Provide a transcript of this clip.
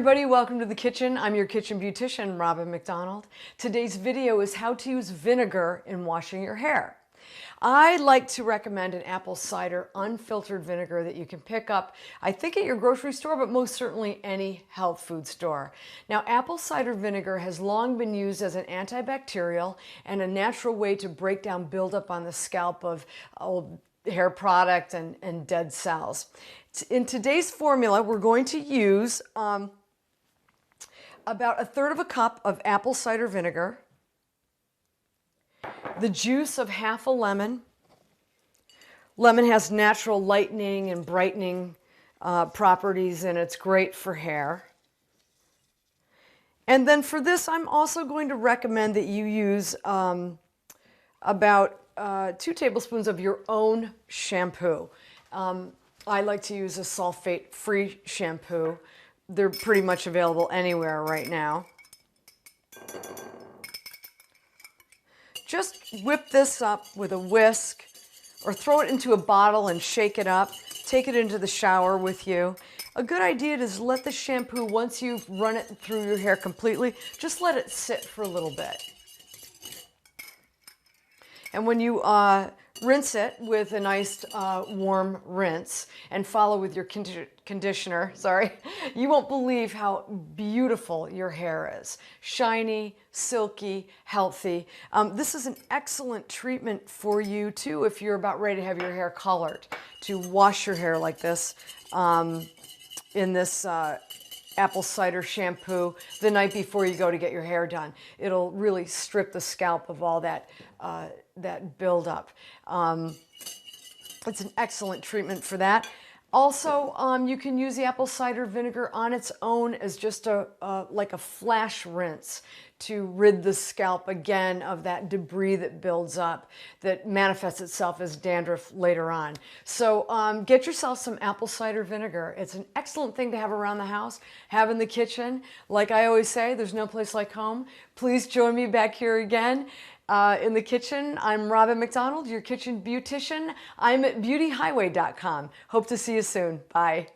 everybody, welcome to the kitchen. I'm your kitchen beautician, Robin McDonald. Today's video is how to use vinegar in washing your hair. I like to recommend an apple cider unfiltered vinegar that you can pick up, I think at your grocery store, but most certainly any health food store. Now, apple cider vinegar has long been used as an antibacterial and a natural way to break down buildup on the scalp of old hair product and dead cells. In today's formula, we're going to use about 1/3 cup of apple cider vinegar, the juice of half a lemon. Lemon has natural lightening and brightening properties, and it's great for hair. And then for this, I'm also going to recommend that you use about 2 tablespoons of your own shampoo. I like to use a sulfate-free shampoo. They're pretty much available anywhere right now. Just whip this up with a whisk or throw it into a bottle and shake it up. Take it into the shower with you. A good idea is let the shampoo, once you've run it through your hair completely, just let it sit for a little bit. And when you rinse it with a nice warm rinse and follow with your conditioner, you won't believe how beautiful your hair is. Shiny, silky, healthy. This is an excellent treatment for you too if you're about ready to have your hair colored, to wash your hair like this in this apple cider shampoo the night before you go to get your hair done. It'll really strip the scalp of all that buildup. It's an excellent treatment for that. Also, you can use the apple cider vinegar on its own as just like a flash rinse to rid the scalp again of that debris that builds up, that manifests itself as dandruff later on. So get yourself some apple cider vinegar. It's an excellent thing to have around the house, have in the kitchen. Like I always say, there's no place like home. Please join me back here again. In the kitchen. I'm Robin McDonald, your kitchen beautician. I'm at beautyhighway.com. Hope to see you soon. Bye.